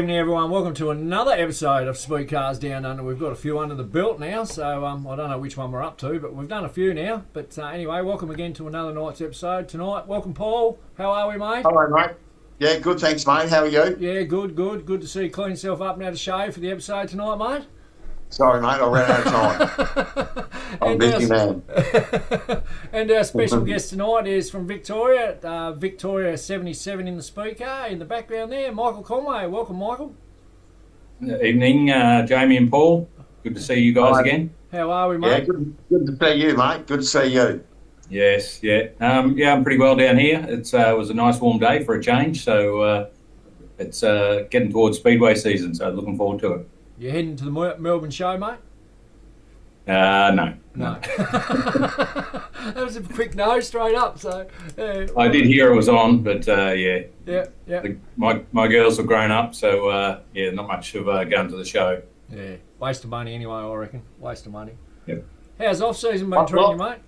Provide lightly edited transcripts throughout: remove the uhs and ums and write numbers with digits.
evening, everyone. Welcome to another episode of Speedcars Down Under. We've got a few under the belt now, so I don't know which one we're up to, but we've done a few now. But anyway, welcome again to another night's episode tonight. Welcome, Paul. How are we, mate? Hello, mate. Yeah, good, thanks, mate. How are you? Yeah, good. Good to see you clean yourself up and had a shave for the episode tonight, mate. Sorry, mate, I ran out of time. I'm a busy man. And our special guest tonight is from Victoria, Victoria 77 in the speaker. In the background there, Michael Conway. Welcome, Michael. Evening, Jamie and Paul. Good to see you guys again. How are we, mate? Yeah, good to see you, mate. Good to see you. Yes, yeah. I'm pretty well down here. It was a nice warm day for a change, so it's getting towards Speedway season, so looking forward to it. You heading to the Melbourne show, mate? No. That was a quick no, straight up. So I did hear it was on, but yeah. Yeah. My girls have grown up, so not much of going to the show. Yeah, waste of money anyway, I reckon. Waste of money. Yep. How's off season been treating you, mate?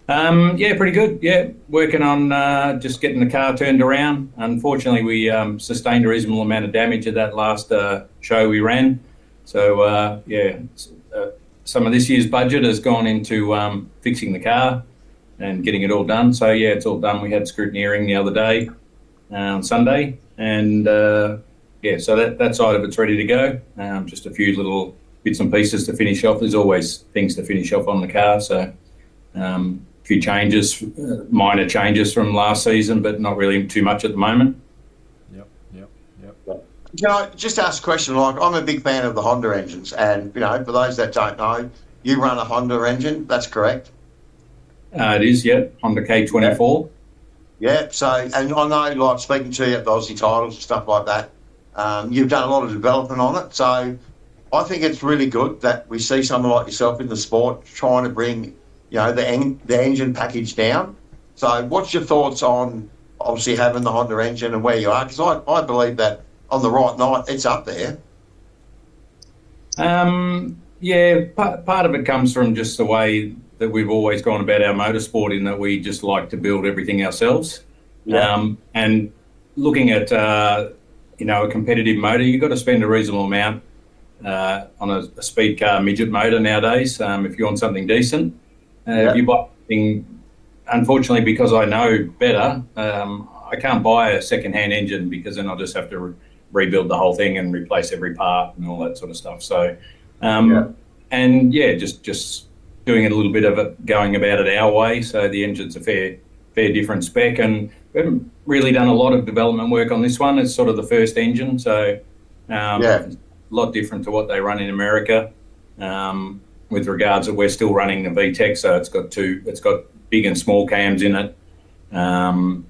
Yeah, pretty good. Yeah, working on just getting the car turned around. Unfortunately, we sustained a reasonable amount of damage at that last show we ran. So some of this year's budget has gone into fixing the car and getting it all done. So yeah, it's all done. We had scrutineering the other day on Sunday, and so that side of it's ready to go. Just a few little bits and pieces to finish off. There's always things to finish off on the car. So. A few changes, minor changes from last season, but not really too much at the moment. Yep. Can I just ask a question? Like, I'm a big fan of the Honda engines, and for those that don't know, you run a Honda engine. That's correct. It is, yeah, Honda K24. Yeah. So, and I know, like speaking to you at the Aussie titles and stuff like that, you've done a lot of development on it. So, I think it's really good that we see someone like yourself in the sport trying to bring the engine package down. So what's your thoughts on obviously having the Honda engine and where you are? Because I believe that on the right night, it's up there. Part of it comes from just the way that we've always gone about our motorsport, in that we just like to build everything ourselves. Yeah. And looking at, a competitive motor, you've got to spend a reasonable amount on a speed car midget motor nowadays if you want something decent. If you buy something, unfortunately, because I know better, I can't buy a second-hand engine, because then I'll just have to rebuild the whole thing and replace every part and all that sort of stuff. So, just doing a little bit of it, going about it our way. So the engine's a fair different spec, and we haven't really done a lot of development work on this one. It's sort of the first engine, so it's a lot different to what they run in America. With regards that we're still running the VTEC, so it's got big and small cams in it,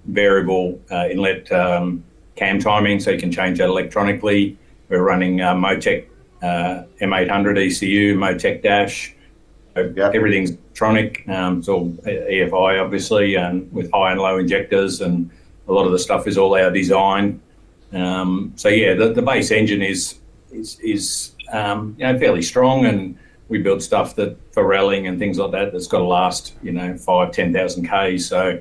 variable inlet cam timing, so you can change that electronically. We're running Motec M800 ECU, Motec Dash, everything's electronic. It's all EFI obviously, and with high and low injectors, and a lot of the stuff is all our design. The base engine is fairly strong, and we build stuff that for rallying and things like that's got to last 5,000-10,000 k's. So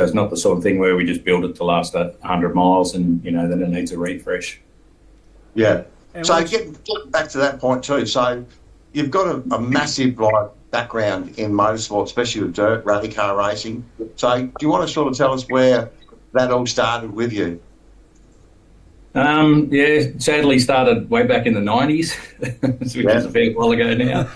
it's not the sort of thing where we just build it to last 100 miles and then it needs a refresh. Yeah. And so getting back to that point too. So you've got a massive background in motorsport, especially with dirt rally car racing. So do you want to sort of tell us where that all started with you? Sadly started way back in the 90s, which is a fair while ago now.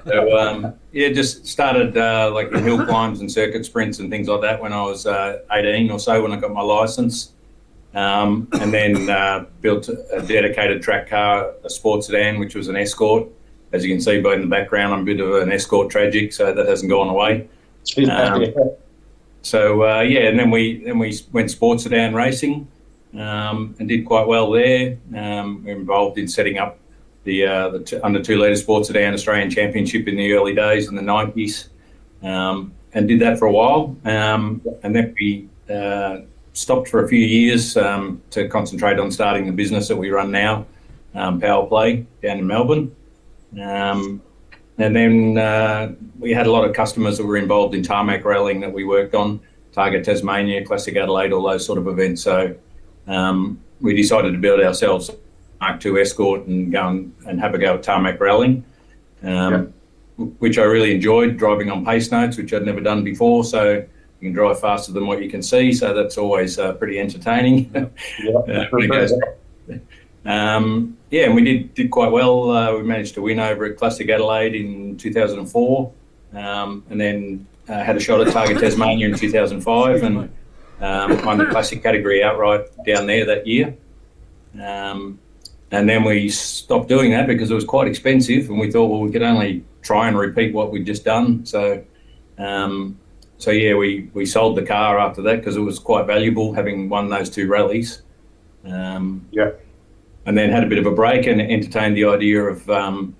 So, just started in hill climbs and circuit sprints and things like that when I was 18 or so, when I got my licence. And then built a dedicated track car, a sports sedan, which was an Escort. As you can see by in the background, I'm a bit of an Escort tragic, so that hasn't gone away. And then we went sports sedan racing. And did quite well there. We're involved in setting up the under 2 litre sports sedan Australian Championship in the early days in the 90s, and did that for a while. And then we stopped for a few years to concentrate on starting the business that we run now, Power Play, down in Melbourne. And then we had a lot of customers that were involved in tarmac rallying that we worked on, Target Tasmania, Classic Adelaide, all those sort of events. So we decided to build ourselves Mark II Escort and go and have a go at tarmac rallying, which I really enjoyed, driving on pace notes, which I'd never done before. So you can drive faster than what you can see. So that's always pretty entertaining. And we did quite well. We managed to win over at Classic Adelaide in 2004, and then had a shot at Target Tasmania in 2005, and won the Classic category outright down there that year. And then we stopped doing that because it was quite expensive, and we thought, well, we could only try and repeat what we'd just done. So we sold the car after that because it was quite valuable having won those 2 rallies. And then had a bit of a break and entertained the idea of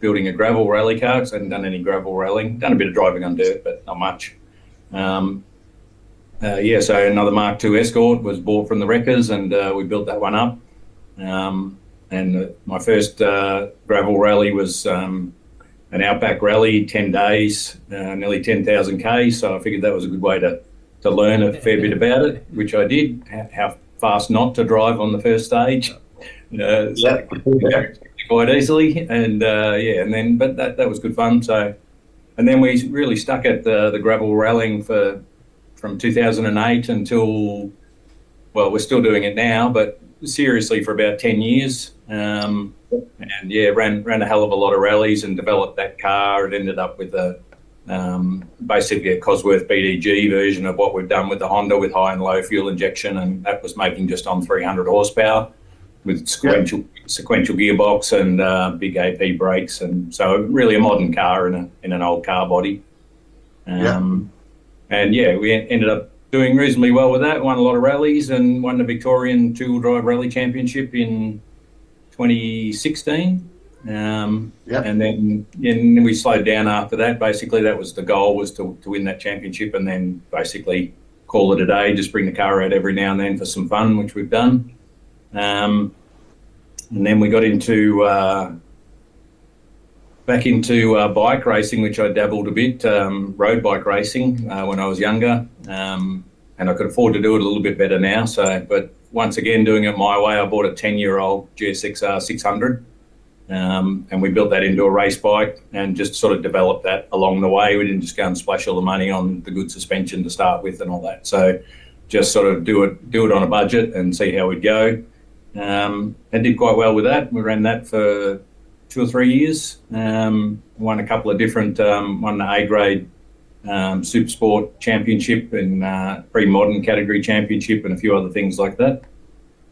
building a gravel rally car, because I hadn't done any gravel rallying. Done a bit of driving on dirt, but not much. So another Mark II Escort was bought from the wreckers, and we built that one up. And my first gravel rally was an outback rally, 10 days, nearly 10,000 Ks. So I figured that was a good way to learn a fair bit about it, which I did, how fast not to drive on the first stage. Quite easily, and but that was good fun. So, and then we really stuck at the gravel rallying from 2008 until, well, we're still doing it now, but seriously for about 10 years. And ran a hell of a lot of rallies and developed that car. It ended up with basically a Cosworth BDG version of what we've done with the Honda, with high and low fuel injection, and that was making just on 300 horsepower. With sequential gearbox and big AP brakes, and so really a modern car in an old car body. We ended up doing reasonably well with that. Won a lot of rallies and won the Victorian 2-wheel drive rally championship in 2016. And then we slowed down after that. Basically, that was the goal, was to win that championship, and then basically call it a day. Just bring the car out every now and then for some fun, which we've done. And then we got back into bike racing, which I dabbled a bit, road bike racing when I was younger, and I could afford to do it a little bit better now. So, but once again, doing it my way, I bought a 10-year-old GSXR 600, and we built that into a race bike and just sort of developed that along the way. We didn't just go and splash all the money on the good suspension to start with and all that. So just sort of do it on a budget and see how we'd go. And did quite well with that. We ran that for 2 or 3 years. Won a couple of different, won the A-grade Super Sport Championship and pre-modern category championship and a few other things like that.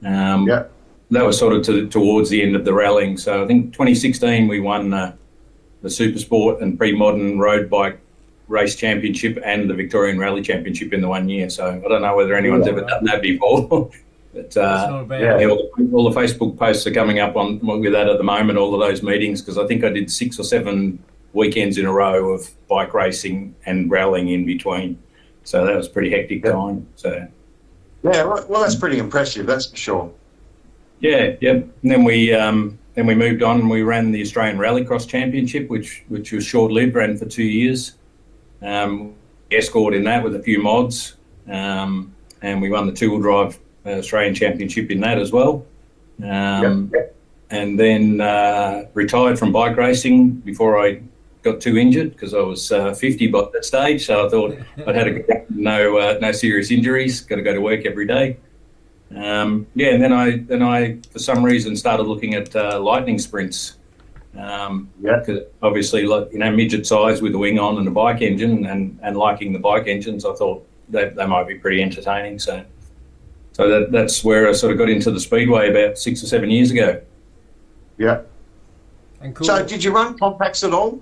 That was sort of towards the end of the rallying. So I think 2016 we won the Super Sport and pre-modern road bike race championship and the Victorian Rally Championship in the 1 year. So I don't know whether anyone's ever done that before. But all the Facebook posts are coming up with that at the moment, all of those meetings, because I think I did 6 or 7 weekends in a row of bike racing and rallying in between. So that was pretty hectic time. So well, that's pretty impressive, that's for sure. And then we moved on and we ran the Australian Rallycross Championship, which was short-lived, ran for 2 years. Escort in that with a few mods, and we won the 2-wheel drive Australian Championship in that as well. And then retired from bike racing before I got too injured, because I was 50 by that stage. So I thought I'd had no serious injuries, got to go to work every day. And then I for some reason started looking at lightning sprints. Because obviously, midget size with the wing on and the bike engine, and liking the bike engines, I thought they might be pretty entertaining. So that's where I sort of got into the speedway about 6 or 7 years ago. And cool. So did you run compacts at all?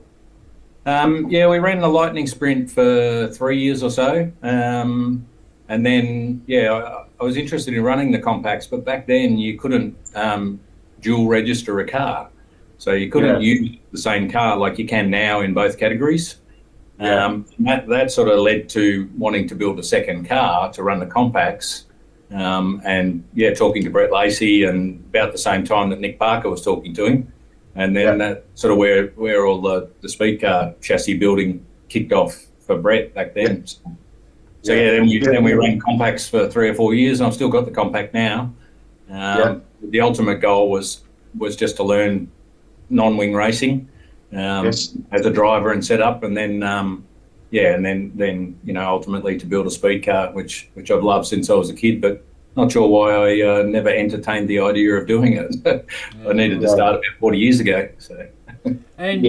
We ran the lightning sprint for 3 years or so. And then, I was interested in running the compacts, but back then you couldn't dual register a car. So you couldn't use the same car like you can now in both categories. That sort of led to wanting to build a second car to run the compacts. Talking to Brett Lacey, and about the same time that Nick Parker was talking to him. And then that sort of where all the Speedcar chassis building kicked off for Brett back then. Then we ran compacts for 3 or 4 years, and I've still got the compact now. the ultimate goal was just to learn non-wing racing as a driver and setup, and then and then ultimately to build a speed car, which I've loved since I was a kid, but not sure why I never entertained the idea of doing it. I needed to start about 40 years ago. So. And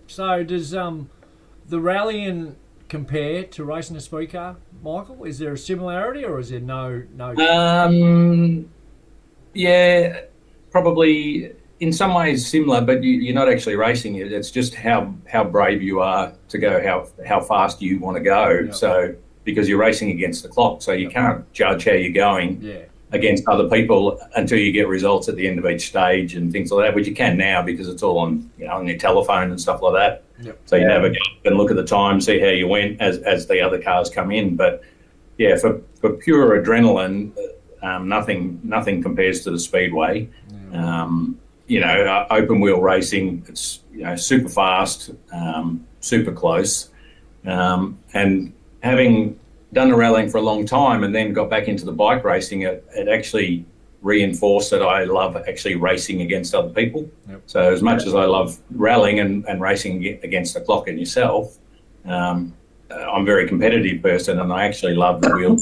so does the rallying compare to racing a speed car, Michael? Is there a similarity, or is there no? Yeah, probably in some ways similar, but you're not actually racing it. It's just how brave you are to go how fast you want to go. Yep. So because you're racing against the clock, so you can't judge how you're going against other people until you get results at the end of each stage and things like that, which you can now because it's all on on your telephone and stuff like that. Yep. So you navigate and look at the time, see how you went as the other cars come in. But yeah, for pure adrenaline, nothing compares to the speedway. Open wheel racing, it's super fast, super close, and having done the rallying for a long time and then got back into the bike racing, it actually reinforced that I love actually racing against other people. Yep. So as much as I love rallying and racing against the clock and yourself, I'm a very competitive person, and I actually love the wheel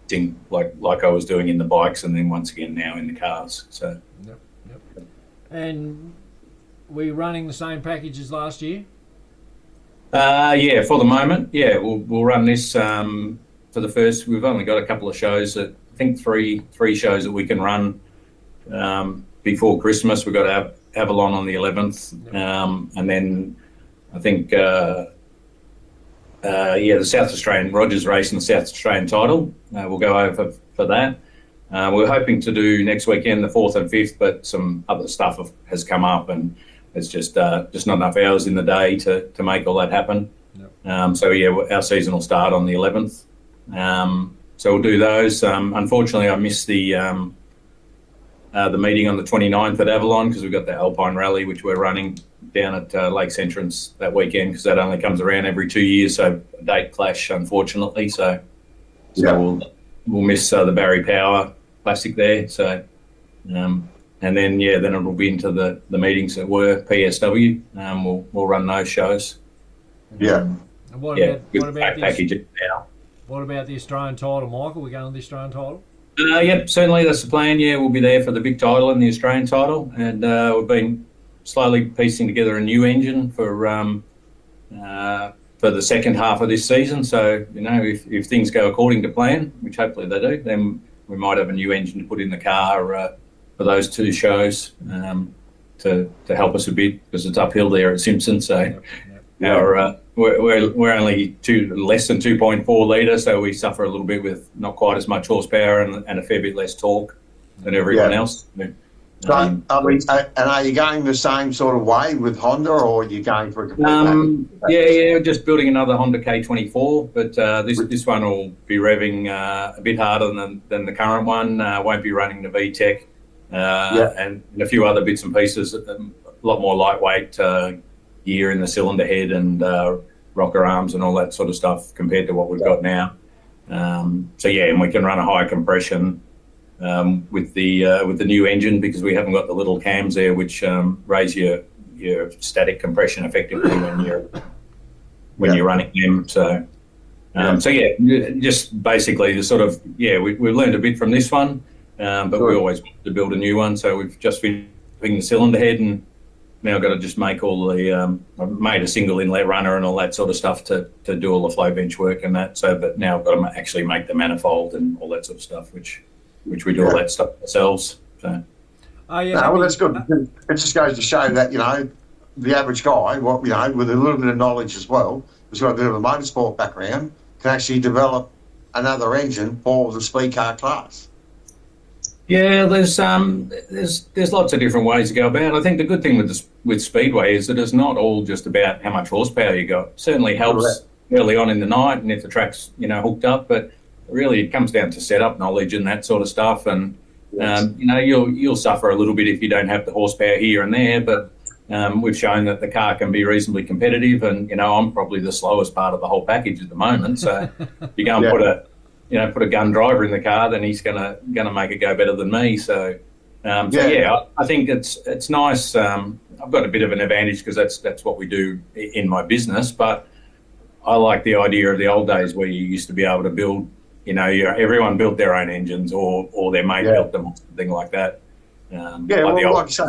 thing like I was doing in the bikes, and then once again now in the cars. So. Yep. And we're running the same package as last year? For the moment, we'll run this for the first. We've only got a couple of shows I think three shows that we can run before Christmas. We've got Avalon on the 11th, and then I think the South Australian Rogers race and the South Australian title. We'll go over for that. We're hoping to do next weekend the 4th and 5th, but some other stuff has come up, and it's just not enough hours in the day to make all that happen. Yep. Our season will start on the 11th. So we'll do those. Unfortunately, I missed the meeting on the 29th at Avalon because we've got the Alpine Rally, which we're running down at Lakes Entrance that weekend, because that only comes around every 2 years, so a date clash, unfortunately. So we'll miss the Barry Power Classic there. So and then it'll be into the meetings that were PSW. We'll run those shows. Yeah. And what about package now? What about the Australian title, Michael? We're going to the Australian title? Yep, certainly that's the plan. Yeah, we'll be there for the big title and the Australian title, and we've been slowly piecing together a new engine for the second half of this season. So if things go according to plan, which hopefully they do, then we might have a new engine to put in the car for those two shows to help us a bit, because it's uphill there at Simpson. So we're only less than 2.4 litre, so we suffer a little bit with not quite as much horsepower and a fair bit less torque than everyone else. So, and are you going the same sort of way with Honda, or are you going for a complete we're just building another Honda K24, but this one will be revving a bit harder than the current one. Won't be running the VTEC and a few other bits and pieces. A lot more lightweight gear in the cylinder head and rocker arms and all that sort of stuff compared to what we've got now. And we can run a high compression with the new engine, because we haven't got the little cams there which raise your static compression effectively when you're running them. So just basically the sort of we've learned a bit from this one, but we always wanted to build a new one. So we've just been doing the cylinder head, and now I've got to just make all the I've made a single inlet runner and all that sort of stuff to do all the flow bench work and that. So, but now I've got to actually make the manifold and all that sort of stuff, which we do all that stuff ourselves. So. Well, that's good. It just goes to show that the average guy, with a little bit of knowledge as well, who's got a bit of a motorsport background, can actually develop another engine for the speed car class. Yeah, there's lots of different ways to go about it. I think the good thing with Speedway is that it's not all just about how much horsepower you got. It certainly helps early on in the night and if the track's hooked up, but really it comes down to setup knowledge and that sort of stuff. And you'll suffer a little bit if you don't have the horsepower here and there, but we've shown that the car can be reasonably competitive. And I'm probably the slowest part of the whole package at the moment. So you go and put a gun driver in the car, then he's gonna make it go better than me. So, I think it's nice. I've got a bit of an advantage because that's what we do in my business. But I like the idea of the old days where you used to be able to build. Everyone built their own engines, or their mate built them, or something like that. Like you say,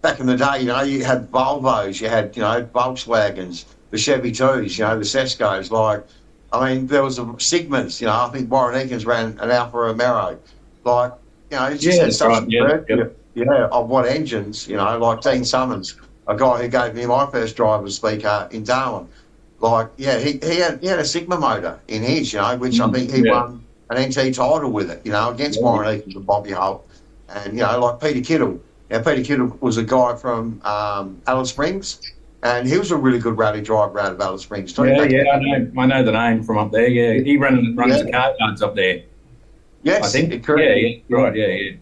back in the day, you had Volvos, you had Volkswagens, the Chevy 2s, the Sescos. Like, I mean, there was a Sigmas. I think Warren Eakins ran an Alfa Romero. Like, it's just had such of what engines. Like Dean Summers, a guy who gave me my first driver's speaker in Darwin. Like, he had a Sigma motor in his, which I think he won an NT title with it, against Warren Eakins and Bobby Holt. And, like Peter Kittle. Peter Kittle was a guy from Alice Springs, and he was a really good rally driver out of Alice Springs too. I know the name from up there, He runs the car yards up there. Yes, I think. Correct. Right,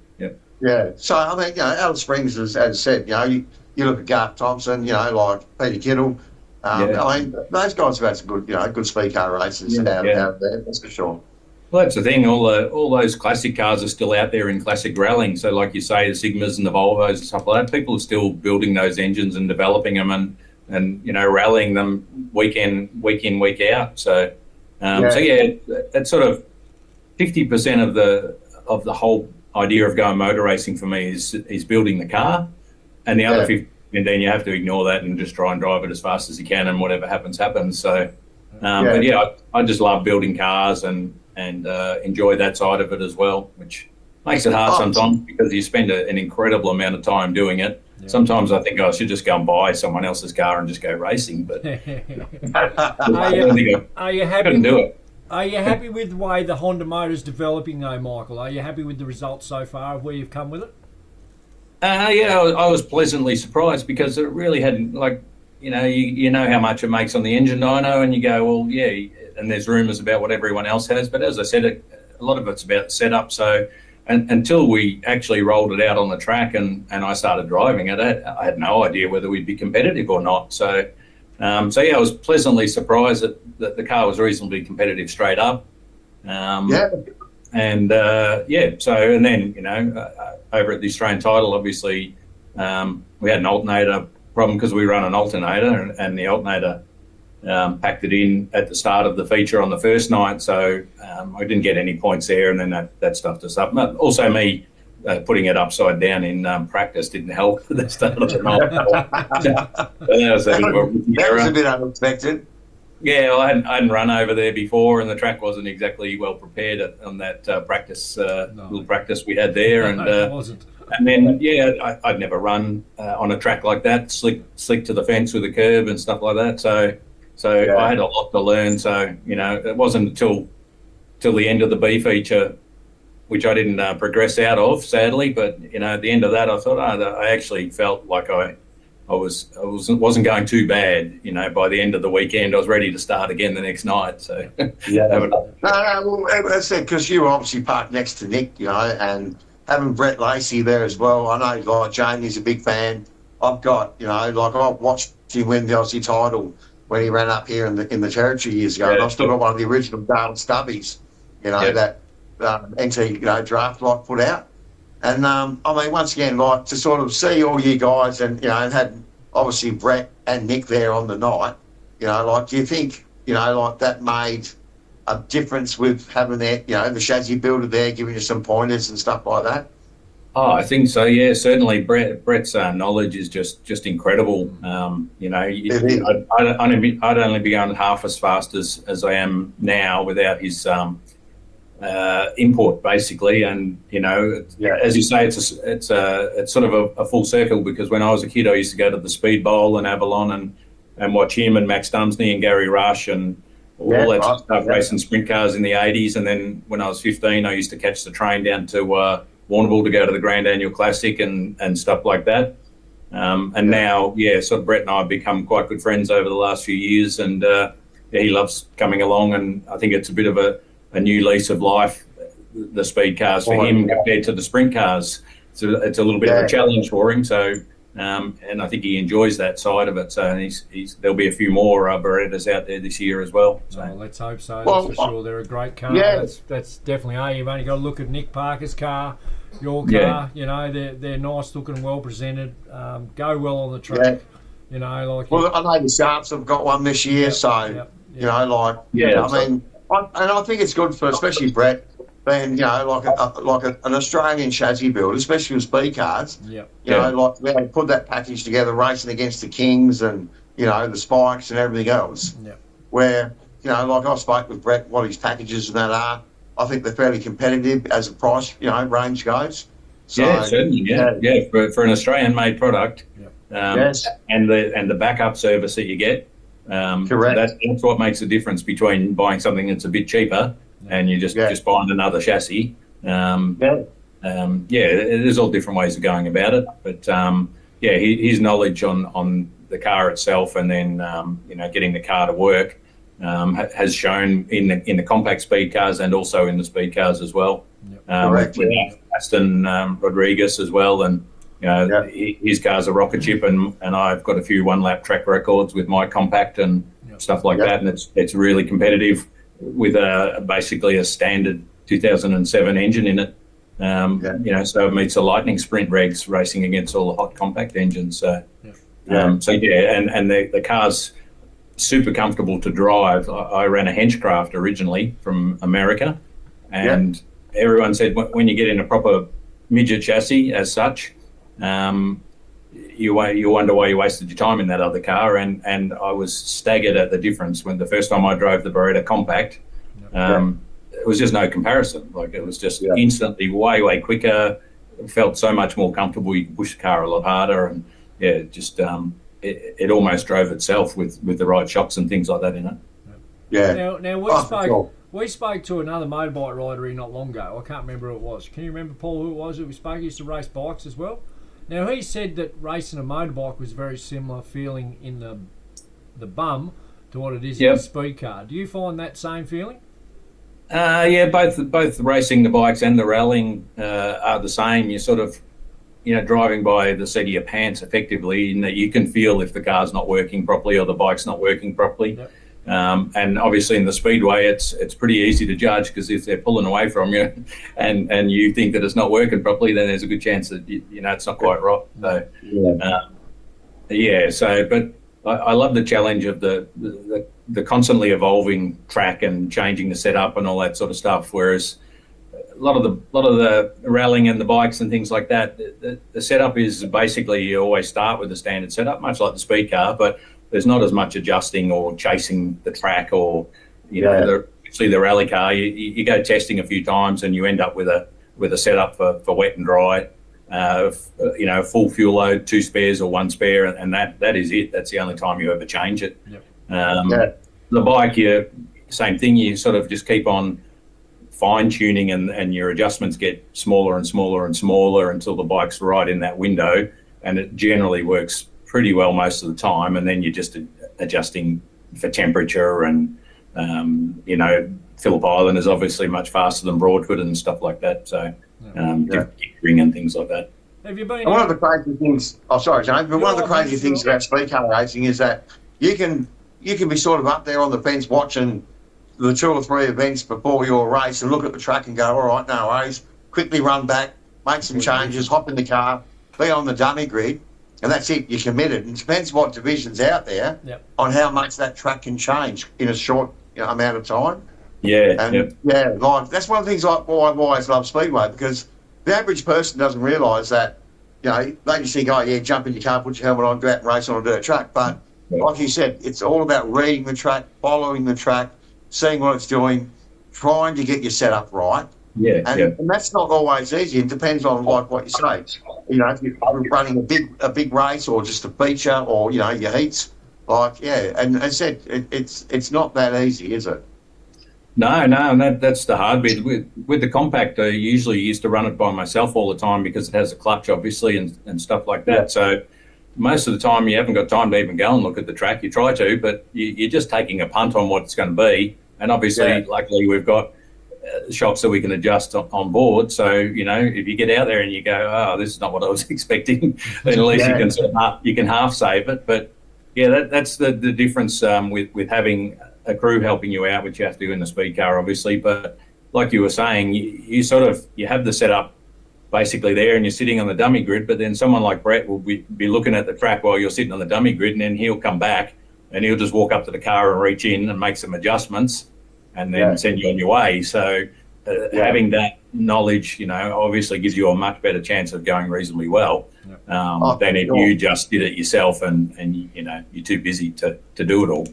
Yeah, so, I mean, Alice Springs, as I said, you look at Garth Thompson, like Peter Kittle. I mean, those guys have had some good speed car races out there, that's for sure. Well, that's the thing. All those classic cars are still out there in classic rallying. So, like you say, the Sigmas and the Volvos and stuff like that, people are still building those engines and developing them and rallying them week in, week out. So, that's sort of 50% of the whole idea of going motor racing for me is building the car, and the other 50%, and then you have to ignore that and just try and drive it as fast as you can, and whatever happens. So, I just love building cars and enjoy that side of it as well, which makes it hard sometimes because you spend an incredible amount of time doing it. Yeah. Sometimes I think I should just go and buy someone else's car and just go racing, but are you happy? Couldn't do it. Are you happy with the way the Honda motor's developing, though, Michael? Are you happy with the results so far of where you've come with it? I was pleasantly surprised because it really hadn't, you know how much it makes on the engine dyno, and you go, well, and there's rumours about what everyone else has, but as I said, a lot of it's about setup. So until we actually rolled it out on the track and I started driving it, I had no idea whether we'd be competitive or not. So I was pleasantly surprised that the car was reasonably competitive straight up. And then over at the Australian title, obviously we had an alternator problem because we run an alternator, and the alternator packed it in at the start of the feature on the first night, so I didn't get any points there, and then that stuffed us up. But also me putting it upside down in practice didn't help at the start of the night. That was a bit unexpected. Yeah, well, I hadn't run over there before, and the track wasn't exactly well prepared on that little practice we had there. It wasn't. And then, I'd never run on a track like that, slick to the fence with a curb and stuff like that. So I had a lot to learn. So, it wasn't until the end of the B feature, which I didn't progress out of, sadly. But, at the end of that, I thought, I actually felt like I wasn't going too bad. By the end of the weekend, I was ready to start again the next night. So well, as I said, because you were obviously parked next to Nick, and having Brett Lacey there as well. I know, like, Jamie's a big fan. I've got, I've watched him win the Aussie title when he ran up here in the territory years ago, and I've still got one of the original Dale Stubbies, that NT draft lot put out. And I mean, once again, like, to sort of see all you guys and and had obviously Brett and Nick there on the night, do you think that made a difference with having that the chassis builder there giving you some pointers and stuff like that? Oh, I think so. Yeah, certainly. Brett's knowledge is just incredible. I'd only be going half as fast as I am now without his input, basically. And as you say, it's sort of a full circle, because when I was a kid, I used to go to the Speed Bowl in Avalon and watch him and Max Dunsney and Gary Rush and all that stuff, racing sprint cars in the 80s. And then when I was 15, I used to catch the train down to Warrnambool to go to the Grand Annual Classic and stuff like that. Now, sort of Brett and I have become quite good friends over the last few years, and he loves coming along, and I think it's a bit of a new lease of life, the speed cars for him compared to the sprint cars. So it's a little bit of a challenge for him. So and I think he enjoys that side of it. So there'll be a few more Berettas out there this year as well. So let's hope so. Well, that's for sure. They're a great car. Yeah. That's definitely. You've only got to look at Nick Parker's car, your car. You know, they're nice looking, well presented. Go well on the track. Yeah. You know, like. Well, I know the Sharps have got one this year, you know, like I think it's good for especially Brett being, you know, like an Australian chassis build, especially with Speedcars. Yeah. You know, like they put that package together, racing against the Kings and you know the Spikes and everything else. Yeah. Where you know, like I spoke with Brett, what his packages and that are. I think they're fairly competitive as a price, you know, range goes. So, yeah, certainly, yeah. For an Australian-made product, yes, and the backup service that you get. Correct. That's what makes the difference between buying something that's a bit cheaper and you just buying another chassis. There's all different ways of going about it, but his knowledge on the car itself and then you know, getting the car to work has shown in the compact speed cars and also in the speed cars as well. Correct. With Aston Rodriguez as well, and you know, his car's a rocket ship, and I've got a few one-lap track records with my compact and stuff like that, and it's really competitive with basically a standard 2007 engine in it. You know, so it meets the lightning sprint regs racing against all the hot compact engines. So, and the car's super comfortable to drive. I ran a Henchcraft originally from America, and everyone said when you get in a proper midget chassis as such, you wonder why you wasted your time in that other car, and I was staggered at the difference when the first time I drove the Beretta Compact. It was just no comparison. Like it was just instantly way quicker. It felt so much more comfortable. You could push the car a lot harder, and it almost drove itself with the right shocks and things like that in it. Now we spoke to another motorbike rider here not long ago. I can't remember who it was. Can you remember, Paul, who it was that we spoke? He used to race bikes as well. Now, he said that racing a motorbike was very similar feeling in the bum to what it is in a speed car. Do you find that same feeling? Both racing the bikes and the rallying are the same. You're sort of, you know, driving by the seat of your pants effectively, in that you can feel if the car's not working properly or the bike's not working properly. And obviously in the speedway, it's pretty easy to judge, because if they're pulling away from you and you think that it's not working properly, then there's a good chance that you know it's not quite right. So but I love the challenge of the constantly evolving track and changing the setup and all that sort of stuff. Whereas a lot of the rallying and the bikes and things like that, the setup is basically you always start with the standard setup, much like the speed car, but there's not as much adjusting or chasing the track, or you know, actually the rally car. You go testing a few times and you end up with a setup for wet and dry. You know, full fuel load, 2 spares or 1 spare, and that is it. That's the only time you ever change it. The bike, same thing. You sort of just keep on fine tuning, and your adjustments get smaller and smaller and smaller until the bike's right in that window, and it generally works pretty well most of the time. And then you're just adjusting for temperature, and you know, Phillip Island is obviously much faster than Broadwood and stuff like that. So gearing and things like that. Have you been? One of the crazy things. Oh, sorry, James. But one of the crazy things about speed car racing is that you can be sort of up there on the fence watching the 2 or 3 events before your race and look at the track and go, all right, no worries. Quickly run back, make some changes, hop in the car, be on the dummy grid. And that's it, you're committed. And it depends what division's out there on how much that track can change in a short amount of time. Like that's one of the things why I've always loved Speedway, because the average person doesn't realise that, you know, they just think, oh yeah, jump in your car, put your helmet on, go out and race on a dirt track. But like you said, it's all about reading the track, following the track, seeing what it's doing, trying to get your setup right. And that's not always easy. It depends on like what you say. You know, if you're running a big race or just a feature, or you know, your heats, like and as I said, it's not that easy, is it? No, and that's the hard bit. With the compact, I usually used to run it by myself all the time, because it has a clutch, obviously, and stuff like that. So most of the time you haven't got time to even go and look at the track. You try to, but you're just taking a punt on what it's going to be. And obviously, luckily, we've got shocks that we can adjust on board. So, you know, if you get out there and you go, oh, this is not what I was expecting, then at least you can half save it. But yeah, that's the difference with having a crew helping you out, which you have to do in the speed car, obviously. But like you were saying, you have the setup basically there and you're sitting on the dummy grid, but then someone like Brett will be looking at the track while you're sitting on the dummy grid, and then he'll come back and he'll just walk up to the car and reach in and make some adjustments and then send you on your way. So having that knowledge, you know, obviously gives you a much better chance of going reasonably well than if you just did it yourself and you know, you're too busy to do it all.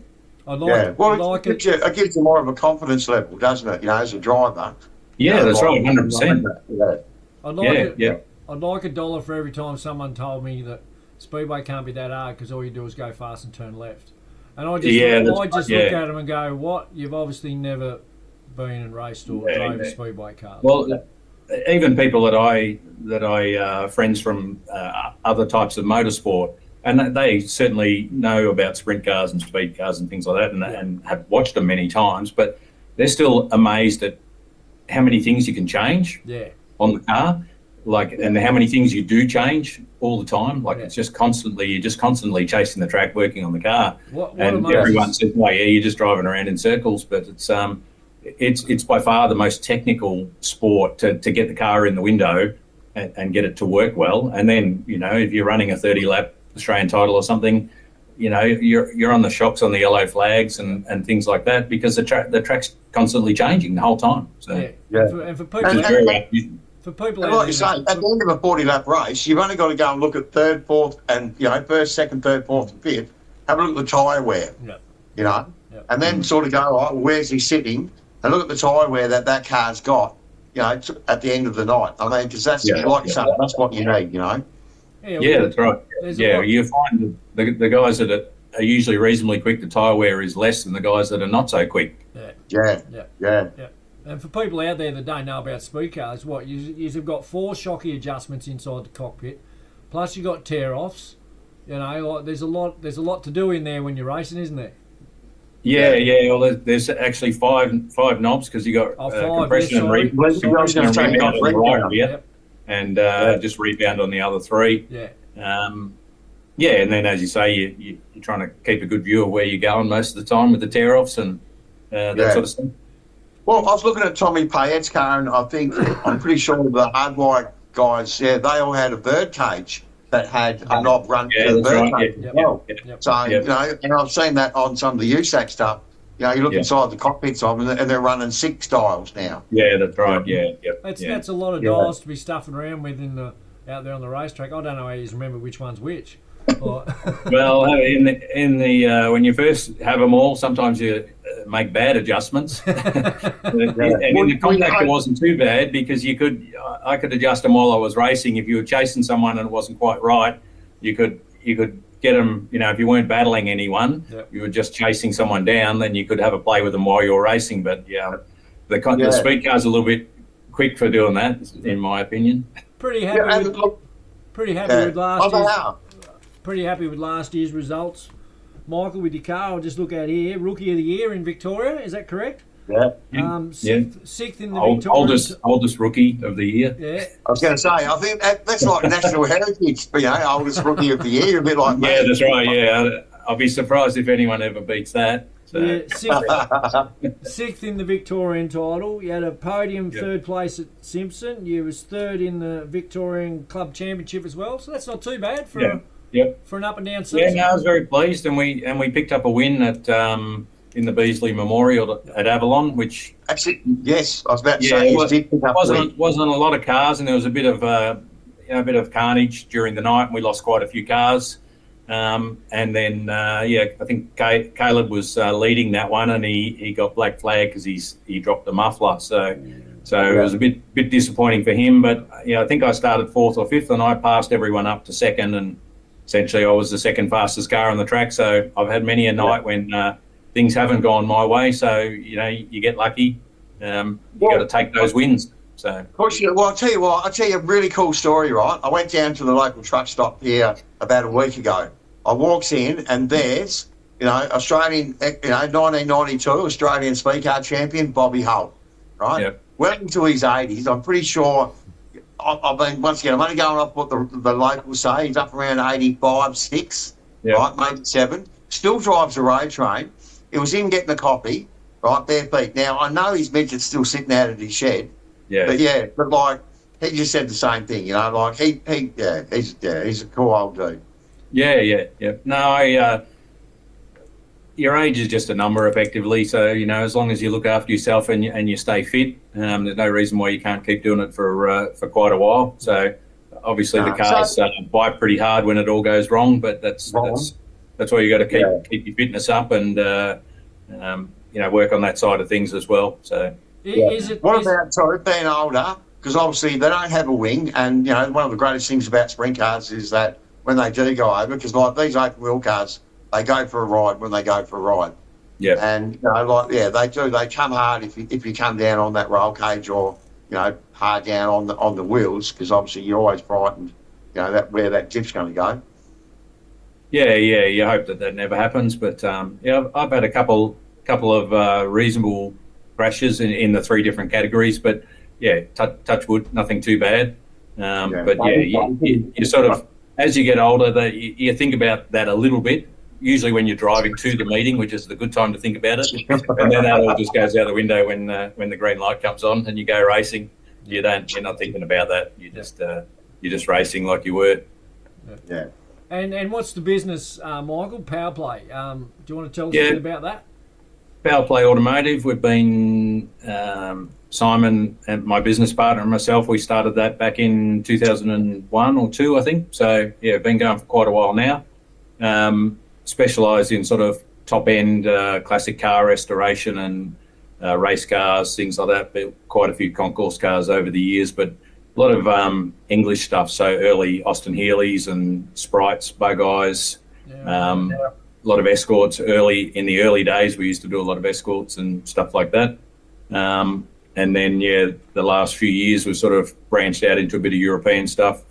It gives you more of a confidence level, doesn't it, you know, as a driver. Yeah, that's right, 100%. I'd like $1 for every time someone told me that Speedway can't be that hard because all you do is go fast and turn left. And I just look at them and go, what? You've obviously never been and raced or drove a Speedway car. Well, even people that I friends from other types of motorsport, and they certainly know about sprint cars and speed cars and things like that, and have watched them many times, but they're still amazed at how many things you can change on the car, and how many things you do change all the time. It's just you're just constantly chasing the track, working on the car. And everyone says, "Oh, yeah, you're just driving around in circles." But it's by far the most technical sport to get the car in the window and get it to work well. And then, you know, if you're running a 30-lap Australian title or something, you know, you're on the shocks on the yellow flags and things like that, because the track's constantly changing the whole time. So and for people, like you say, at the end of a 40-lap race, you've only got to go and look at third, fourth, and you know, first, second, third, fourth, and fifth. Have a look at the tyre wear, you know, and then sort of go, oh, where's he sitting? And look at the tyre wear that car's got, you know, at the end of the night. I mean, because that's like you say, that's what you need, you know. Yeah, that's right. You find the guys that are usually reasonably quick, the tyre wear is less than the guys that are not so quick. Yeah. And for people out there that don't know about speed cars, you've got 4 shocky adjustments inside the cockpit, plus you've got tear-offs. You know, there's a lot to do in there when you're racing, isn't there? Yeah. Well, there's actually five knobs, because you got compression and rebound on the right, and just rebound on the other 3. And then, as you say, you're trying to keep a good view of where you're going most of the time with the tear-offs and that sort of stuff. Well, I was looking at Tommy Payette's car, and I'm pretty sure the hardwire guys, they all had a bird cage that had a knob run to the bird cage as well. So, you know, and I've seen that on some of the USAC stuff. You know, you look inside the cockpits of them, and they're running 6 dials now. Yeah, that's right. That's a lot of dials to be stuffing around with out there on the racetrack. I don't know how you remember which one's which. Well, in the when you first have them all, sometimes you make bad adjustments. And in the compactor, it wasn't too bad, because I could adjust them while I was racing. If you were chasing someone and it wasn't quite right, you could get them. You know, if you weren't battling anyone, you were just chasing someone down, then you could have a play with them while you were racing. But the speed car's a little bit quick for doing that, in my opinion. Pretty happy with last year's. Pretty happy with last year's results. Michael, with your car, I'll just look at here. Rookie of the year in Victoria, is that correct? Sixth in the Victoria. Oldest rookie of the year. Yeah. I was going to say, I think that's like national heritage, you know, oldest rookie of the year, a bit like me. Yeah, that's right, yeah. I'll be surprised if anyone ever beats that. So. Yeah, sixth in the Victorian title. You had a podium, third place at Simpson. You was third in the Victorian Club Championship as well. So that's not too bad for an up and down season. Yeah, I was very pleased, and we picked up a win at in the Beasley Memorial at Avalon, which actually, yes, I was about to say, wasn't a lot of cars, and there was a bit of carnage during the night, and we lost quite a few cars. And then I think Caleb was leading that one, and he got black flag because he dropped the muffler. So it was a bit disappointing for him. But I think I started 4th or 5th, and I passed everyone up to 2nd, and essentially I was the 2nd fastest car on the track. So I've had many a night when things haven't gone my way. So you get lucky. You got to take those wins. So. Well, I'll tell you a really cool story, right? I went down to the local truck stop here about a week ago. I walks in, and there's, Australian, 1992 Australian Speedcar champion Bobby Hull, right? Yep. well into his 80s. I'm pretty sure. I mean, once again, I'm only going off what the locals say. He's up around 85, 6, right, maybe 7. Still drives a road train. It was him getting the copy, right, bare feet. Now, I know his midget's still sitting out at his shed. Yeah. But like, he just said the same thing, you know, like, he's a cool old dude. Yeah. No, your age is just a number, effectively. So, you know, as long as you look after yourself and you stay fit, there's no reason why you can't keep doing it for quite a while. So, obviously, the cars bite pretty hard when it all goes wrong, but that's why you got to keep your fitness up and you know, work on that side of things as well. So, what about being older? Because obviously they don't have a wing, and you know, one of the greatest things about sprint cars is that when they do go over, because like these open wheel cars, they go for a ride when they go for a ride. Yeah. And, you know, like, they do. They come hard if you come down on that roll cage or, you know, hard down on the wheels, because obviously you're always frightened, you know, where that tip's going to go. Yeah. You hope that never happens. But, yeah, I've had a couple of reasonable crashes in the 3 different categories. But, yeah, touch wood, nothing too bad. But, yeah, you sort of, as you get older, that you think about that a little bit. Usually when you're driving to the meeting, which is the good time to think about it, and then that all just goes out the window when the green light comes on and you go racing. You're not thinking about that. You're just racing like you were. Yeah. And what's the business, Michael? Power Play. Do you want to tell us a bit about that? Power Play Automotive. We've been Simon and my business partner and myself. We started that back in 2001 or 2, I think. So yeah, been going for quite a while now. Specialised in sort of top-end classic car restoration and race cars, things like that. Built quite a few concourse cars over the years, but a lot of English stuff, so early Austin Healey's and Sprites, Bug Eyes, a lot of escorts in the early days. We used to do a lot of escorts and stuff like that. And then, the last few years we've sort of branched out into a bit of European stuff.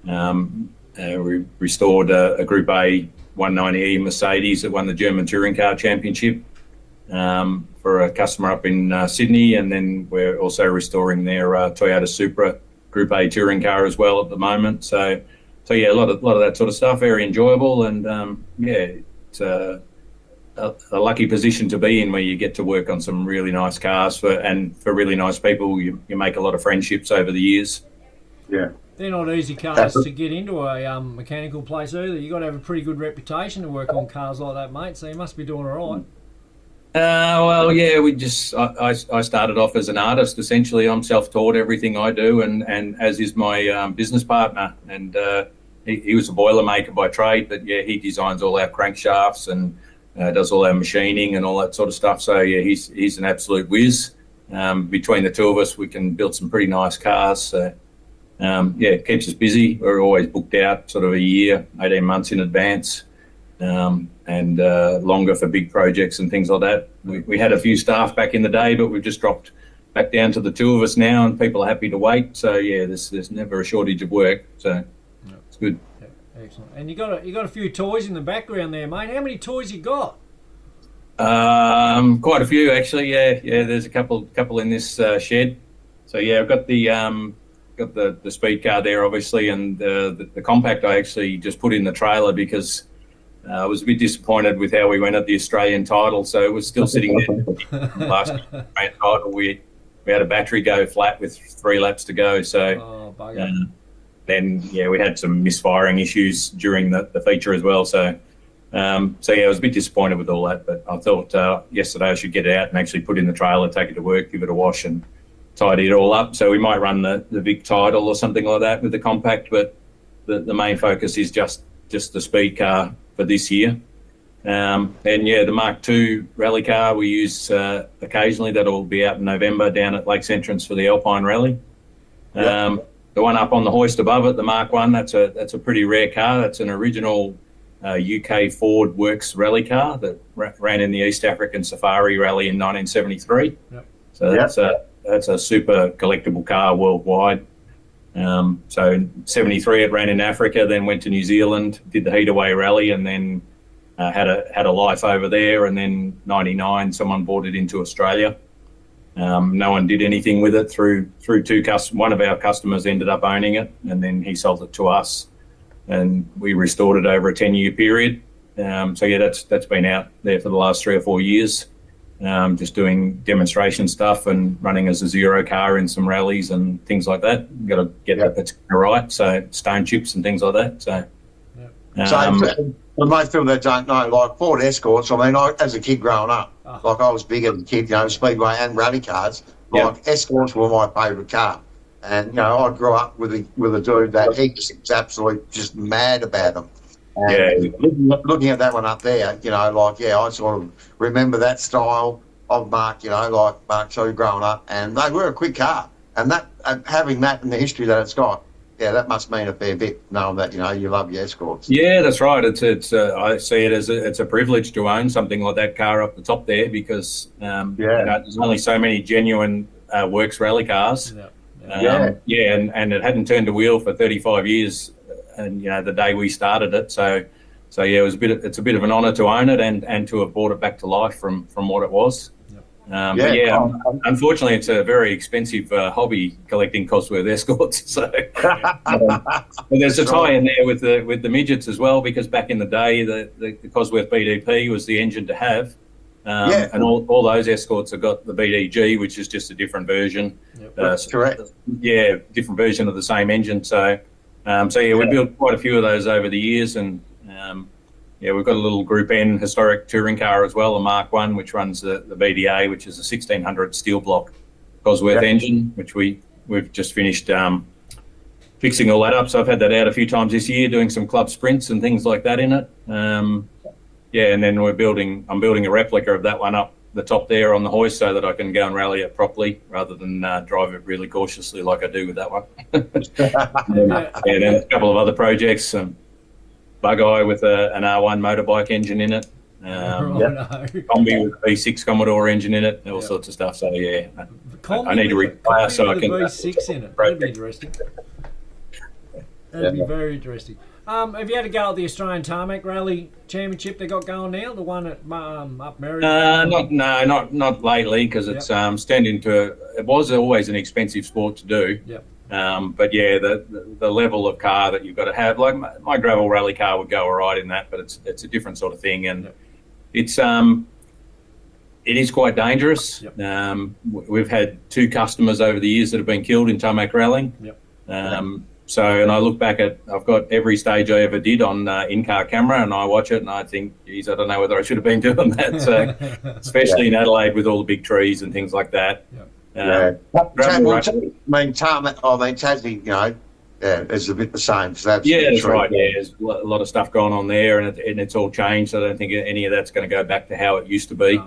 We restored a Group A 190E Mercedes that won the German Touring Car Championship for a customer up in Sydney, and then we're also restoring their Toyota Supra Group A touring car as well at the moment. So yeah, a lot of that sort of stuff. Very enjoyable, and it's a lucky position to be in, where you get to work on some really nice cars for really nice people. You make a lot of friendships over the years. Yeah. They're not easy cars to get into a mechanical place either. You've got to have a pretty good reputation to work on cars like that, mate, so you must be doing all right. Well, yeah, I started off as an artist, essentially. I'm self-taught, everything I do, and as is my business partner. And he was a boilermaker by trade, but, yeah, he designs all our crankshafts and does all our machining and all that sort of stuff. So, yeah, he's an absolute whiz. Between the two of us, we can build some pretty nice cars. So, it keeps us busy. We're always booked out sort of a year, 18 months in advance, and longer for big projects and things like that. We had a few staff back in the day, but we've just dropped back down to the 2 of us now, and people are happy to wait. So, yeah, there's never a shortage of work. So it's good. Yeah, excellent. And you got a few toys in the background there, mate. How many toys you got? Quite a few, actually. Yeah. There's a couple in this shed. So, yeah, I've got the speed car there, obviously, and the compact I actually just put in the trailer because I was a bit disappointed with how we went at the Australian title, so it was still sitting there. Last Australian title, we had a battery go flat with 3 laps to go, so then we had some misfiring issues during the feature as well. So I was a bit disappointed with all that, but I thought yesterday I should get it out and actually put it in the trailer, take it to work, give it a wash, and tidy it all up. So we might run the big title or something like that with the compact, but the main focus is just the speed car for this year. The Mark II rally car we use occasionally. That'll be out in November down at Lakes Entrance for the Alpine Rally. The one up on the hoist above it, the Mark I, that's a pretty rare car. That's an original UK Ford Works rally car that ran in the East African Safari Rally in 1973. Yep. So that's a super collectible car worldwide. So in 73 it ran in Africa, then went to New Zealand, did the Heataway Rally, and then had a life over there. And then 99 someone brought it into Australia. No one did anything with it through two customers. One of our customers ended up owning it, and then he sold it to us, and we restored it over a 10-year period. So yeah, that's been out there for the last 3 or 4 years, just doing demonstration stuff and running as a zero car in some rallies and things like that. You've got to get the patina right, so stone chips and things like that. So, so for most people that don't know, like Ford Escorts, I mean, as a kid growing up, like I was big as a kid, Speedway and rally cars. Like Escorts were my favourite car, and I grew up with a dude that he was absolutely just mad about them. And looking at that one up there, I sort of remember that style of Mark, like Mark II growing up, and they were a quick car, and that having that in the history that it's got. Yeah, that must mean a fair bit, knowing that you love your Escorts. Yeah, that's right. It's I see it as it's a privilege to own something like that car up the top there, because there's only so many genuine works rally cars. And it hadn't turned a wheel for 35 years, and the day we started it. So yeah, it's a bit of an honour to own it and to have brought it back to life from what it was. But unfortunately, it's a very expensive hobby, collecting Cosworth Escorts. So there's a tie in there with the midgets as well, because back in the day, the Cosworth BDP was the engine to have, and all those Escorts have got the BDG, which is just a different version. Correct. Yeah, different version of the same engine. So we built quite a few of those over the years, and we've got a little Group N historic touring car as well, a Mark I, which runs the BDA, which is a 1600 steel block Cosworth engine, which we've just finished fixing all that up. So I've had that out a few times this year, doing some club sprints and things like that in it. And then I'm building a replica of that one up the top there on the hoist, so that I can go and rally it properly rather than drive it really cautiously like I do with that one. Then a couple of other projects. Bug Eye with an R1 motorbike engine in it, Combi with a V6 Commodore engine in it, all sorts of stuff. So I need to retire so I can. V6 in it. That'd be interesting. That'd be very interesting. Have you had a go at the Australian Tarmac Rally Championship they got going now? The one at up Meriden? Not lately, because it's turned into. It was always an expensive sport to do. Yep. But the level of car that you've got to have, like my gravel rally car would go all right in that, but it's a different sort of thing, and it is quite dangerous. We've had 2 customers over the years that have been killed in tarmac rallying. And I look back I've got every stage I ever did on in-car camera, and I watch it and I think, geez, I don't know whether I should have been doing that. So especially in Adelaide with all the big trees and things like that. Tassie, it's a bit the same. That's right. Yeah, there's a lot of stuff going on there, and it's all changed. I don't think any of that's going to go back to how it used to be.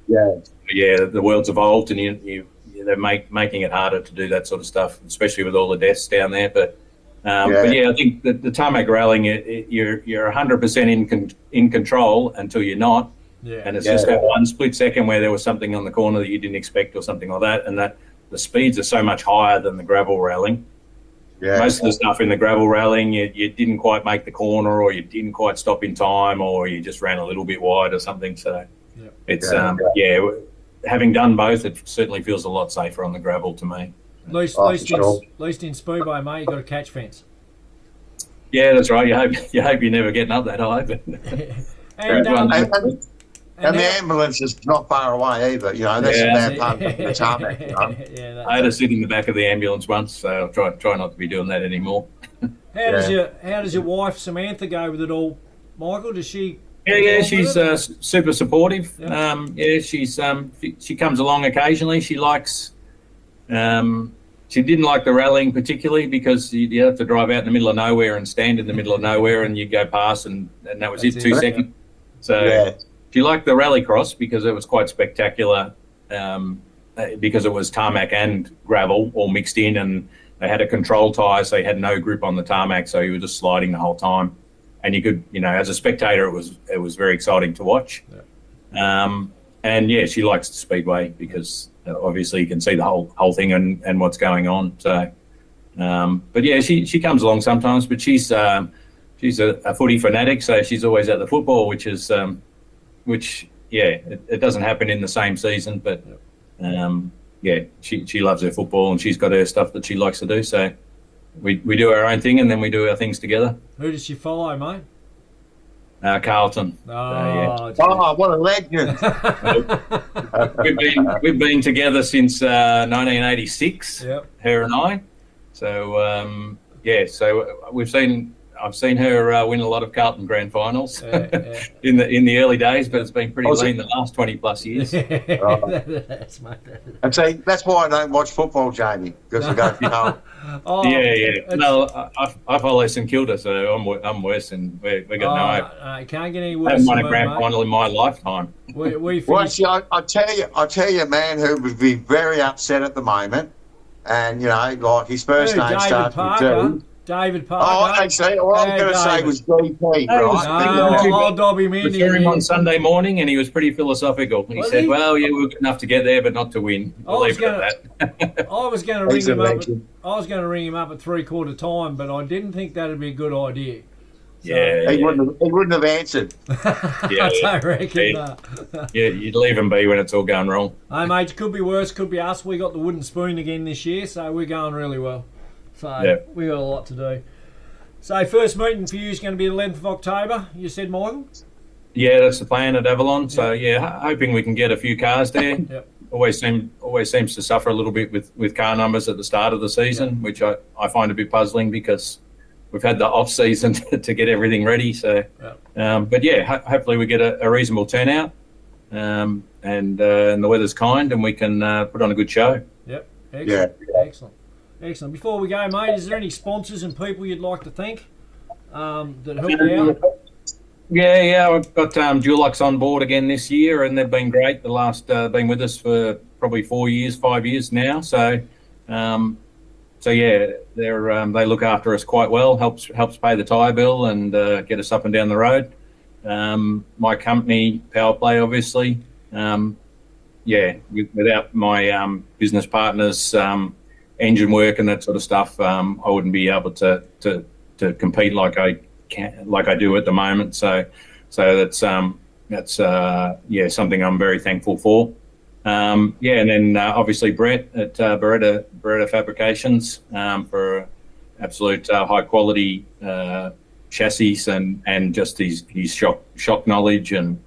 The world's evolved, and they're making it harder to do that sort of stuff, especially with all the deaths down there. But I think the tarmac rallying, you're 100% in control until you're not. And it's just that one split second where there was something on the corner that you didn't expect or something like that, and that the speeds are so much higher than the gravel rallying. Most of the stuff in the gravel rallying, you didn't quite make the corner, or you didn't quite stop in time, or you just ran a little bit wide or something. So it's having done both, it certainly feels a lot safer on the gravel to me. At least in Speedway, mate, you've got a catch fence. Yeah, that's right. You hope you're never getting up that high. But and the ambulance is not far away either. That's a bad part of the tarmac. I had to sit in the back of the ambulance once, so I'll try not to be doing that anymore. How does your wife Samantha go with it all, Michael? Does she? Yeah, she's super supportive. She comes along occasionally. She likes. She didn't like the rallying particularly, because you have to drive out in the middle of nowhere and stand in the middle of nowhere, and you go past, and that was it. 2 seconds. So. She liked the rallycross because it was quite spectacular, because it was tarmac and gravel all mixed in, and they had a control tyre, so you had no grip on the tarmac, so you were just sliding the whole time. And you could, as a spectator, it was very exciting to watch. And she likes the speedway because obviously you can see the whole thing and what's going on. So, but she comes along sometimes, but she's a footy fanatic, so she's always at the football, which it doesn't happen in the same season, but yeah, she loves her football and she's got her stuff that she likes to do. So we do our own thing and then we do our things together. Who does she follow, mate? Carlton. Oh, Oh, what a legend! we've been together since 1986. Yep. Her and I. So yeah, so I've seen her win a lot of Carlton grand finals in the early days, but it's been pretty lean the last 20 plus years. That's mate. And see, that's why I don't watch football, Jamie, because I go, Yeah. No, I follow St Kilda, so I'm worse, and we got no. Can't get any I worse. haven't won a grand final in my lifetime. Well, see, I tell you, a man who would be very upset at the moment, and like his first name starts with D. David Parker. Oh, actually, all I'm going to say was DP, right? I'll dob him in. We saw him on Sunday morning, and he was pretty philosophical. He said, "Well, yeah, we're good enough to get there, but not to win." I was going to ring him up. I was going to ring him up at 3/4 time, but I didn't think that'd be a good idea. So, yeah, he wouldn't have answered. I don't reckon. Yeah, you'd leave him be when it's all going wrong. Hey, mate, could be worse, could be us. We got the wooden spoon again this year, so we're going really well. So we got a lot to do. So first meeting for you is going to be the 11th of October, you said, Michael? Yeah, that's the plan at Avalon. So hoping we can get a few cars there. Yep. Always seems to suffer a little bit with car numbers at the start of the season, which I find a bit puzzling because we've had the off season to get everything ready. So, but yeah, hopefully we get a reasonable turnout, and the weather's kind, and we can put on a good show. Yep. Excellent. Excellent. Before we go, mate, is there any sponsors and people you'd like to thank that helped you out? Yeah, we've got Dulux on board again this year, and they've been great. The last been with us for probably 5 years now. So, yeah, they look after us quite well. Helps pay the tyre bill and get us up and down the road. My company, Power Play, obviously. Without my business partners. Engine work and that sort of stuff, I wouldn't be able to compete like I do at the moment. So that's something I'm very thankful for. And then obviously Brett at Beretta Fabrications for absolute high quality chassis and just his shock knowledge and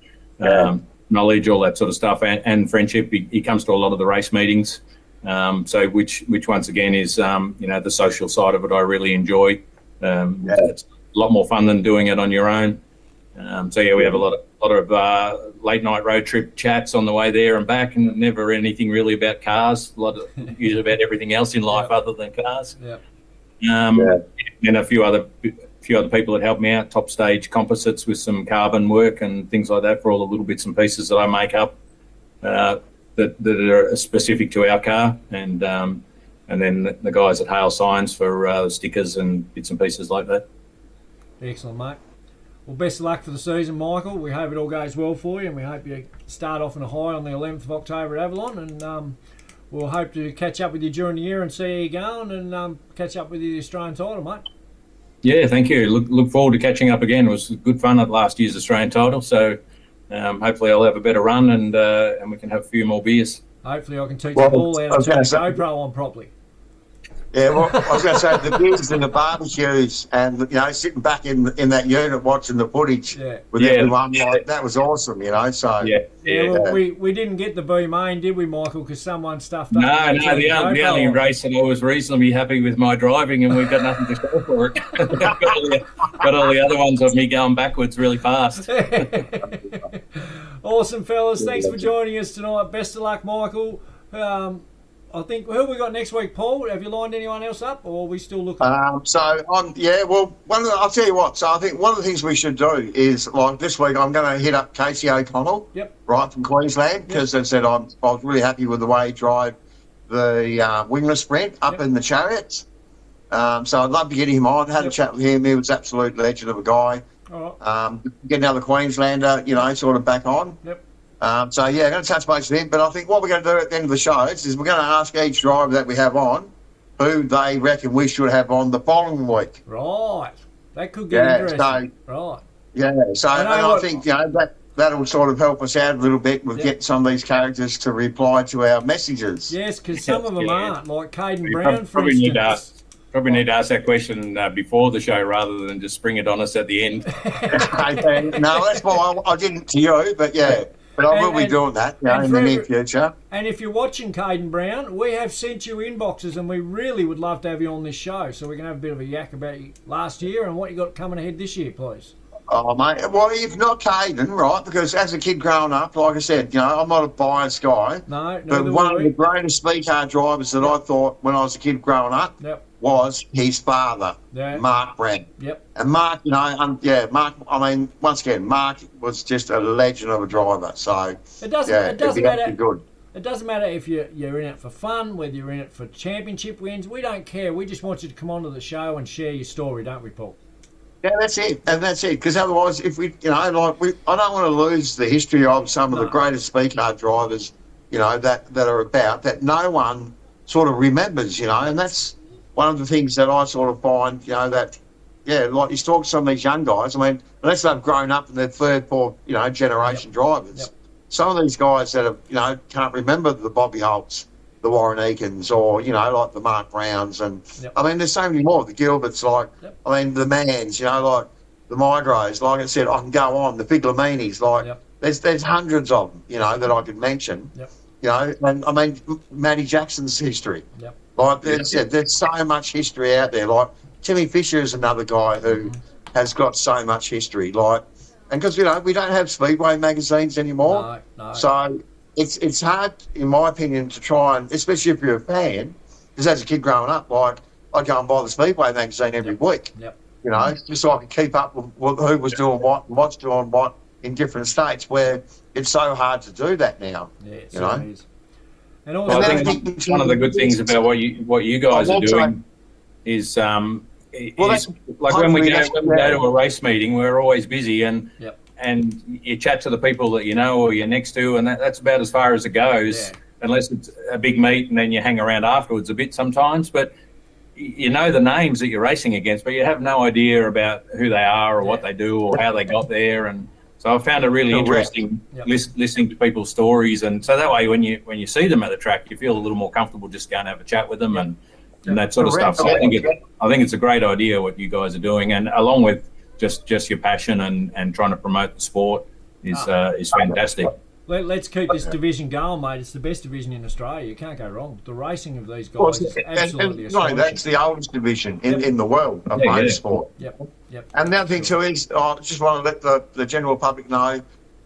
knowledge, all that sort of stuff, and friendship. He comes to a lot of the race meetings. So which once again is the social side of it I really enjoy. It's a lot more fun than doing it on your own. We have a lot of late night road trip chats on the way there and back, and never anything really about cars. A lot of usually about everything else in life other than cars. And a few other people that help me out. Top Stage Composites with some carbon work and things like that for all the little bits and pieces that I make up. That are specific to our car, and then the guys at Hale Signs for stickers and bits and pieces like that. Excellent, mate. Well, best of luck for the season, Michael. We hope it all goes well for you, and we hope you start off in a high on the 11th of October at Avalon, and we'll hope to catch up with you during the year and see how you're going, and catch up with you the Australian title, mate. Yeah, thank you. Look forward to catching up again. It was good fun at last year's Australian title, so hopefully I'll have a better run and we can have a few more beers. Hopefully I can teach you all how to turn the GoPro on properly. Yeah, well, I was going to say the beers and the barbecues and, sitting back in that unit watching the footage with everyone, that was awesome, so. Well, we didn't get the B main, did we, Michael, because someone stuffed up. No, the only race that I was reasonably happy with my driving, and we've got nothing to show for it. got all the other ones of me going backwards really fast. Awesome, fellas. Thanks for joining us tonight. Best of luck, Michael. I think, who have we got next week, Paul? Have you lined anyone else up, or are we still looking? I'll tell you what. So I think one of the things we should do is, like this week, I'm going to hit up Casey O'Connell, right from Queensland, because as I said, I was really happy with the way he drove the wingless sprint up in the Chariots. So I'd love to get him on. Had a chat with him. He was an absolute legend of a guy. All right. Get another Queenslander, sort of back on. I'm going to touch base with him, but I think what we're going to do at the end of the show is we're going to ask each driver that we have on who they reckon we should have on the following week. Right. That could get interesting. I think, that that'll sort of help us out a little bit with getting some of these characters to reply to our messages. Yes, because some of them aren't, like Caden You Brown, for instance. Probably need to ask that question before the show rather than just spring it on us at the end. No, that's why I didn't to you, but yeah. But I will be doing that in the near future. And if you're watching Caden Brown, we have sent you inboxes and we really would love to have you on this show so we can have a bit of a yak about you last year and what you got coming ahead this year, please. Oh, mate. Well, if not Caden, right, because as a kid growing up, like I said, I'm not a biased guy. No, but one of the greatest speed car drivers that I thought when I was a kid growing up was his father, Mark Brown. Yep. And Mark, Mark, I mean, once again, Mark was just a legend of a driver. So, it doesn't matter. Good. It doesn't matter if you're in it for fun, whether you're in it for championship wins. We don't care. We just want you to come onto the show and share your story, don't we, Paul? Yeah, that's it, and that's it. Because otherwise, if I don't want to lose the history of some of the greatest speed car drivers, that are about that no one sort of remembers, and that's one of the things that I sort of find, like you talk to some of these young guys. I mean, unless they've grown up and they're third, fourth, generation drivers. Yep. Some of these guys that have, can't remember the Bobby Holts, the Warren Eakins, or like the Mark Browns, and I mean, there's so many more. The Gilberts, I mean, the Mans, like the Migros. Like I said, I can go on. The Figlaminis, there's hundreds of them, that I could mention. And I mean, Matty Jackson's history. Like I said, there's so much history out there. Like Timmy Fisher is another guy who has got so much history. And because we don't have Speedway magazines anymore, so. It's hard, in my opinion, to try and, especially if you're a fan, because as a kid growing up, I'd go and buy the Speedway magazine every week, just so I could keep up with who was doing what and what's doing what in different states, where it's so hard to do that now. Yeah, it certainly is. And also, I think one of the good things about what you guys are doing is when we go to a race meeting, we're always busy and you chat to the people that you know or you're next to, and that's about as far as it goes, unless it's a big meet and then you hang around afterwards a bit sometimes. But you know the names that you're racing against, but you have no idea about who they are or what they do or how they got there. And so I found it really interesting listening to people's stories. And so that way when you see them at the track, you feel a little more comfortable just going to have a chat with them and that sort of stuff. So I think it's a great idea what you guys are doing, and along with just your passion and trying to promote the sport is fantastic. Let's keep this division going, mate. It's the best division in Australia. You can't go wrong. The racing of these guys is absolutely astonishing. That's the oldest division in the world of motorsport. Yep. And the other thing too is, I just want to let the general public know,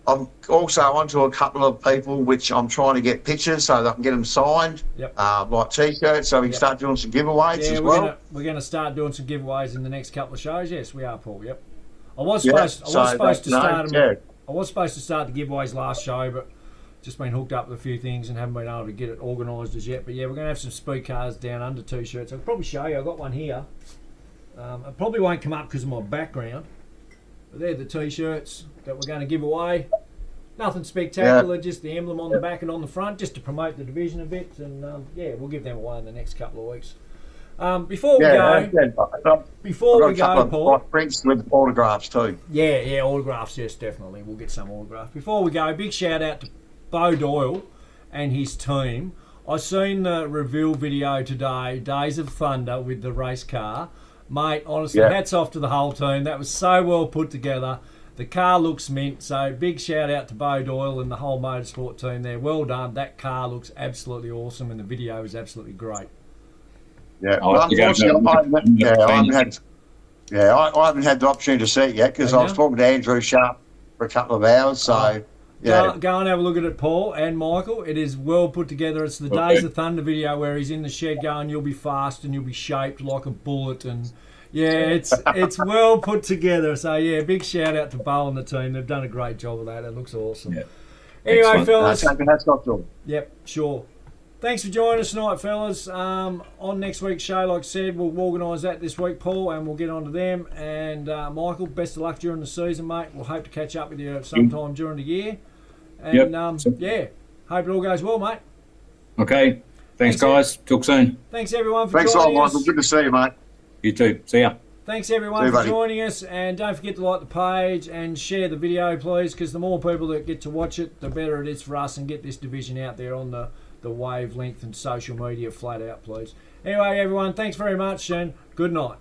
I'm also onto a couple of people which I'm trying to get pictures so that I can get them signed, like T-shirts, so we can start doing some giveaways as well. We're going to start doing some giveaways in the next couple of shows. Yes, we are, Paul. Yep. I was supposed to start the giveaways last show, but just been hooked up with a few things and haven't been able to get it organised as yet. But yeah, we're going to have some Speedcars down under T-shirts. I'll probably show you. I've got one here. It probably won't come up because of my background. But they're the T-shirts that we're going to give away. Nothing spectacular, just the emblem on the back and on the front, just to promote the division a bit. And we'll give them away in the next couple of weeks. Before we go, Paul. Prints with autographs too. Yeah, autographs. Yes, definitely. We'll get some autographs. Before we go, big shout out to Bo Doyle and his team. I seen the reveal video today, Days of Thunder with the race car. Mate, honestly, hats off to the whole team. That was so well put together. The car looks mint, so big shout out to Bo Doyle and the whole motorsport team there. Well done. That car looks absolutely awesome and the video is absolutely great. Yeah, unfortunately, I haven't had the opportunity to see it yet because I was talking to Andrew Sharp for a couple of hours, so... Go and have a look at it, Paul and Michael. It is well put together. It's the Days of Thunder video where he's in the shed going, you'll be fast and you'll be shaped like a bullet. And it's well put together. So big shout out to Bo and the team. They've done a great job of that. It looks awesome. Yeah. Anyway, fellas. That's not true. Yep, sure. Thanks for joining us tonight, fellas. On next week's show, like I said, we'll organise that this week, Paul, and we'll get on to them. And Michael, best of luck during the season, mate. We'll hope to catch up with you sometime during the year. And hope it all goes well, mate. Okay. Thanks guys. Talk soon. Thanks everyone for joining us. Thanks a lot, Michael. Good to see you, mate. You too. See ya. Thanks everyone See you, for buddy. joining us, and don't forget to like the page and share the video, please, because the more people that get to watch it, the better it is for us, and get this division out there on the wavelength and social media flat out, please. Anyway, everyone, thanks very much, and good night.